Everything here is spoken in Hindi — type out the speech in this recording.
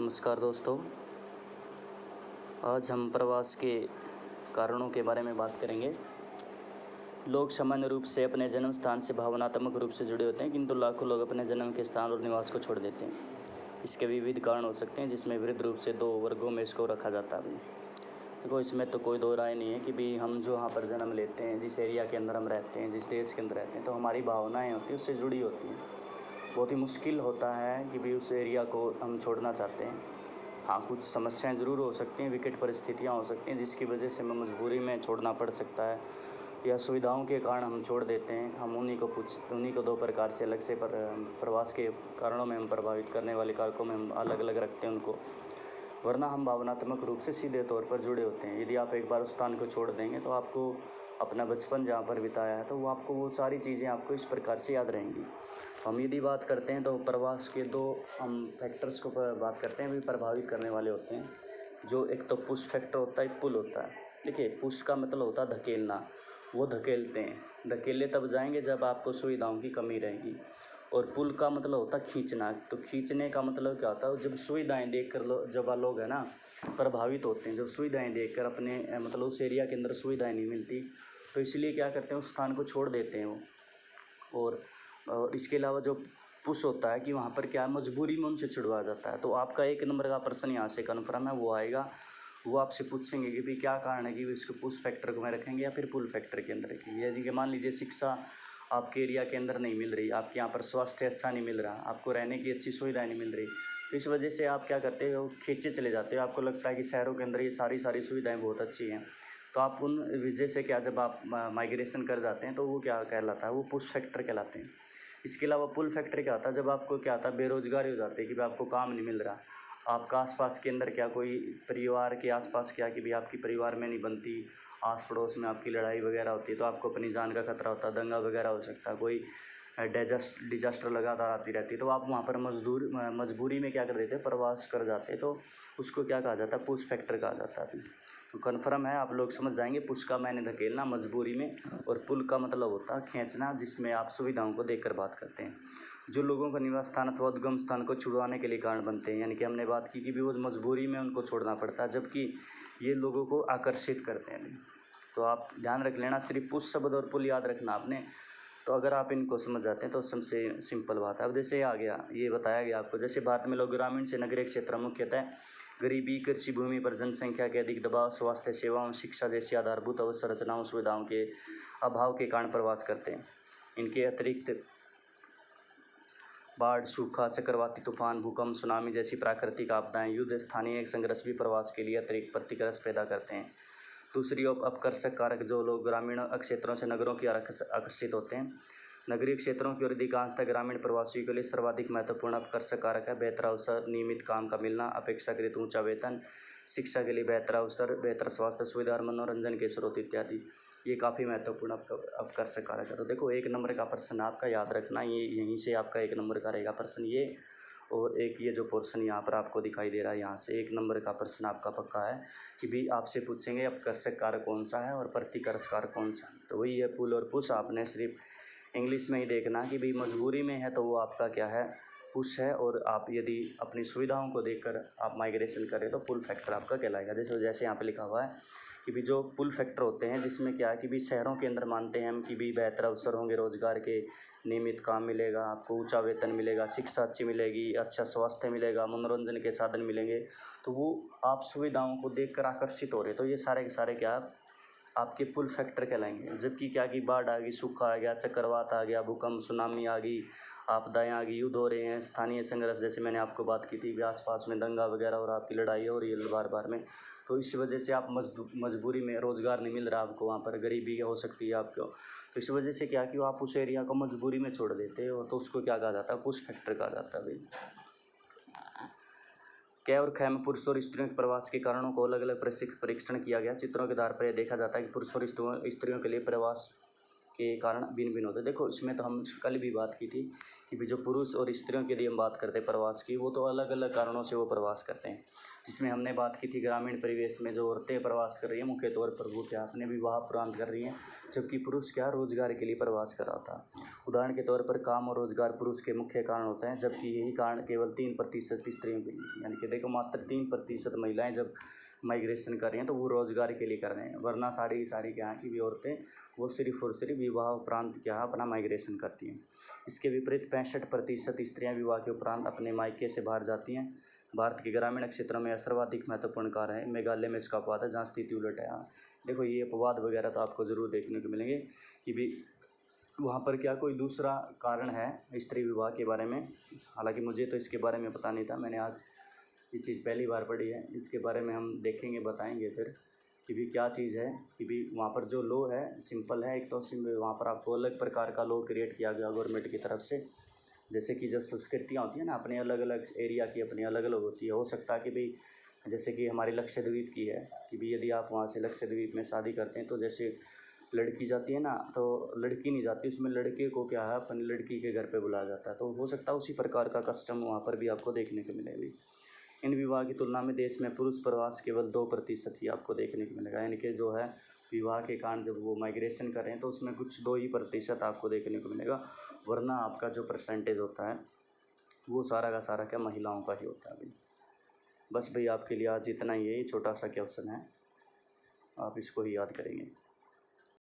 नमस्कार दोस्तों, आज हम प्रवास के कारणों के बारे में बात करेंगे। लोग सामान्य रूप से अपने जन्म स्थान से भावनात्मक रूप से जुड़े होते हैं, किंतु लाखों लोग अपने जन्म के स्थान और निवास को छोड़ देते हैं। इसके विविध कारण हो सकते हैं, जिसमें विविध रूप से दो वर्गों में इसको रखा जाता है। देखो, इसमें तो कोई दो राय नहीं है कि भी हम जो यहाँ पर जन्म लेते हैं, जिस एरिया के अंदर हम रहते हैं, जिस देश के अंदर रहते हैं, तो हमारी भावनाएँ होती हैं उससे जुड़ी होती हैं। बहुत ही मुश्किल होता है कि भी उस एरिया को हम छोड़ना चाहते हैं। हाँ, कुछ समस्याएं ज़रूर हो सकती हैं, विकट परिस्थितियां हो सकती हैं, जिसकी वजह से हमें मजबूरी में छोड़ना पड़ सकता है, या सुविधाओं के कारण हम छोड़ देते हैं। हम उन्हीं को दो प्रकार से अलग से प्रवास के कारणों में हम प्रभावित करने वाले कारकों में हम अलग अलग रखते हैं उनको। वरना हम भावनात्मक रूप से सीधे तौर पर जुड़े होते हैं। यदि आप एक बार उस स्थान को छोड़ देंगे तो आपको अपना बचपन जहाँ पर बिताया है, तो वो आपको वो सारी चीज़ें आपको इस प्रकार से याद रहेंगी। हम यदि बात करते हैं तो प्रवास के दो हम फैक्टर्स को बात करते हैं, भी प्रभावित करने वाले होते हैं। जो एक तो पुश फैक्टर होता है, एक पुल होता है। देखिए, पुश का मतलब होता है धकेलना, वो धकेलते हैं। धकेले तब जाएंगे जब आपको सुविधाओं की कमी रहेगी। और पुल का मतलब होता है खींचना। तो खींचने का मतलब क्या होता है, जब सुविधाएं देख कर जब लोग है ना प्रभावित होते हैं, जब सुविधाएं देख कर अपने मतलब उस एरिया के अंदर सुविधाएं नहीं मिलती, तो इसलिए क्या करते हैं, उस स्थान को छोड़ देते हैं वो। और इसके अलावा जो पुश होता है कि वहाँ पर क्या मजबूरी में उनसे छुड़वाया जाता है। तो आपका एक नंबर का प्रश्न यहाँ से कन्फर्म है, वो आएगा। वो आपसे पूछेंगे कि भाई क्या कारण है कि इसको पुश फैक्टर को में रखेंगे या फिर पुल फैक्टर के अंदर रखेंगे। यदि मान लीजिए शिक्षा आपके एरिया के अंदर नहीं मिल रही, आपके यहाँ पर स्वास्थ्य अच्छा नहीं मिल रहा, आपको रहने की अच्छी सुविधाएं नहीं मिल रही, तो इस वजह से आप क्या करते हो, खींचे चले जाते हो। आपको लगता है कि शहरों के अंदर ये सारी सुविधाएं बहुत अच्छी हैं, तो आप उन वजह से क्या, जब आप माइग्रेशन कर जाते हैं तो वो क्या कहलाता है, वो पुश फैक्टर कहलाते हैं। इसके अलावा पुल फैक्टर क्या होता है, जब आपको क्या होता है, बेरोजगारी हो जाती है कि भाई आपको काम नहीं मिल रहा, आपका आसपास के अंदर क्या कोई परिवार के आसपास क्या कि भी आपकी परिवार में नहीं बनती, आस पड़ोस में आपकी लड़ाई वगैरह होती है, तो आपको अपनी जान का खतरा होता है, दंगा वगैरह हो सकता है, कोई डिजास्टर लगातार आती रहती है, तो आप वहाँ पर मजबूरी में क्या कर देते हैं, प्रवास कर जाते हैं। तो उसको क्या कहा जाता है, पुश फैक्टर कहा जाता है। तो कन्फर्म है, आप लोग समझ जाएंगे। पुश का मैंने धकेलना मजबूरी में, और पुल का मतलब होता है खींचना, जिसमें आप सुविधाओं को देखकर बात करते हैं। जो लोगों का निवास स्थान अथवा उद्गम स्थान को छुड़वाने के लिए कारण बनते हैं, यानी कि हमने बात की कि भी वो मजबूरी में उनको छोड़ना पड़ता है, जबकि ये लोगों को आकर्षित करते हैं। तो आप ध्यान रख लेना, सिर्फ पुश शब्द और पुल याद रखना आपने। तो अगर आप इनको समझ जाते हैं तो सबसे सिंपल बात है। अब जैसे आ गया, ये बताया गया आपको, जैसे भारत में लोग ग्रामीण से नगरीय क्षेत्र मुख्यतः गरीबी, कृषि भूमि पर जनसंख्या के अधिक दबाव, स्वास्थ्य सेवाओं, शिक्षा जैसी आधारभूत अवसंरचनाओं सुविधाओं के अभाव के कारण प्रवास करते हैं। इनके अतिरिक्त बाढ़, सूखा, चक्रवाती तूफान, भूकंप, सुनामी जैसी प्राकृतिक आपदाएं, युद्ध, स्थानीय संघर्ष भी प्रवास के लिए अतिरिक्त प्रतिकर्ष पैदा करते हैं। दूसरी ओर अपकर्षक कारक, जो लोग ग्रामीण क्षेत्रों से नगरों की आकर्षित होते हैं। नगरीय क्षेत्रों की ओर अधिकांशतः ग्रामीण प्रवासियों के लिए सर्वाधिक महत्वपूर्ण अपकर्षक कारक है बेहतर अवसर, नियमित काम का मिलना, अपेक्षाकृत ऊंचा वेतन, शिक्षा के लिए बेहतर अवसर, बेहतर स्वास्थ्य सुविधा और मनोरंजन के स्रोत इत्यादि। ये काफ़ी महत्वपूर्ण अपकर्षक कारक है। तो देखो, एक नंबर का प्रश्न आपका याद रखना, ये यहीं से आपका एक नंबर का रहेगा प्रश्न ये। और एक ये जो पोर्शन यहाँ पर आपको दिखाई दे रहा है, यहाँ से एक नंबर का प्रश्न आपका पक्का है कि भी आपसे पूछेंगे अपकर्षक कारक कौन सा है और प्रतिकर्ष कारक कौन सा। तो वही है पुल और पुश। आपने सिर्फ इंग्लिश में ही देखना कि भाई मजबूरी में है तो वो आपका क्या है, पुश है। और आप यदि अपनी सुविधाओं को देखकर आप माइग्रेशन करें तो पुल फैक्टर आपका कहलाएगा। जैसे यहाँ पे लिखा हुआ है कि भी जो पुल फैक्टर होते हैं, जिसमें क्या है कि भी शहरों के अंदर मानते हैं हम कि भी बेहतर अवसर होंगे रोजगार के, नियमित काम मिलेगा, आपको ऊंचा वेतन मिलेगा, शिक्षा अच्छी मिलेगी, अच्छा स्वास्थ्य मिलेगा, मनोरंजन के साधन मिलेंगे, तो वो आप सुविधाओं को देखकर आकर्षित हो रहे, तो ये सारे के सारे क्या आपके पुल फैक्टर कहलाएंगे। जबकि क्या कि बाढ़ आ गई, सूखा आ गया, चक्रवात आ गया, भूकंप, सुनामी आ गई, आपदाएं आ गई, युद्ध हो रहे हैं, स्थानीय संघर्ष जैसे मैंने आपको बात की थी, आसपास में दंगा वगैरह और आपकी लड़ाई हो रही है बार बार में, तो इस वजह से आप मजबूरी में, रोज़गार नहीं मिल रहा आपको, वहाँ पर गरीबी हो सकती है आपको, तो इस वजह से क्या कि आप उस एरिया को मजबूरी में छोड़ देते हो, तो उसको क्या कहा जाता है, पुश फैक्टर कहा जाता है भाई। कै और खै में पुरुषों और स्त्रियों के प्रवास के कारणों को अलग अलग परीक्षण किया गया। चित्रों के आधार पर यह देखा जाता है कि पुरुषों और स्त्रियों के लिए प्रवास के कारण भिन्न भिन्न होते हैं। देखो, इसमें तो हम कल भी बात की थी कि भी जो पुरुष और स्त्रियों के लिए हम बात करते हैं प्रवास की, वो तो अलग अलग कारणों से वो प्रवास करते हैं। जिसमें हमने बात की थी ग्रामीण परिवेश में जो औरतें प्रवास कर रही हैं मुख्य तौर पर वो क्या अपने विवाह उपरांत कर रही हैं, जबकि पुरुष क्या रोजगार के लिए प्रवास कर रहा था। उदाहरण के तौर पर काम और रोजगार पुरुष के मुख्य कारण होते हैं, जबकि यही कारण केवल 3% स्त्रियों के लिए, यानी कि देखो मात्र 3% महिलाएं जब माइग्रेशन कर रही हैं तो वो रोजगार के लिए कर रहे हैं, वरना सारी क्या है कि भी औरतें वो सिर्फ और सिर्फ विवाह उपरांत क्या है अपना माइग्रेशन करती हैं। इसके विपरीत 65% स्त्रियां विवाह के उपरांत अपने मायके से बाहर जाती हैं। भारत के ग्रामीण क्षेत्रों में सर्वाधिक महत्वपूर्ण कार्य है। मेघालय में इसका अपवाद है जहाँ स्थिति उलट है। देखो ये अपवाद वगैरह तो आपको ज़रूर देखने को मिलेंगे कि भी वहाँ पर क्या कोई दूसरा कारण है स्त्री विवाह के बारे में। हालांकि मुझे तो इसके बारे में पता नहीं था, मैंने आज ये चीज़ पहली बार पढ़ी है। इसके बारे में हम देखेंगे, बताएंगे फिर कि भी क्या चीज़ है कि भी वहाँ पर जो लॉ है सिंपल है। एक तो वहाँ पर आपको अलग प्रकार का लॉ क्रिएट किया गया गवर्नमेंट की तरफ से। जैसे कि जो संस्कृतियाँ होती हैं ना अपने अलग अलग एरिया की अपनी अलग अलग होती है। हो सकता है कि भाई जैसे कि हमारी लक्षद्वीप की है कि भी यदि आप वहाँ से लक्षद्वीप में शादी करते हैं तो जैसे लड़की जाती है ना तो लड़की नहीं जाती, उसमें लड़के को क्या है अपनी लड़की के घर पे बुलाया जाता है। तो हो सकता है उसी प्रकार का कस्टम वहाँ पर भी आपको देखने को मिलेगी। इन विवाह की तुलना में देश में पुरुष प्रवास केवल 2% ही आपको देखने को मिलेगा, यानी कि जो है विवाह के कारण जब वो माइग्रेशन कर रहे हैं तो उसमें कुछ 2% आपको देखने को मिलेगा, वरना आपका जो परसेंटेज होता है वो सारा का सारा क्या महिलाओं का ही होता है भाई। बस भाई आपके लिए आज इतना ही है, छोटा सा क्वेश्चन है, आप इसको ही याद करेंगे।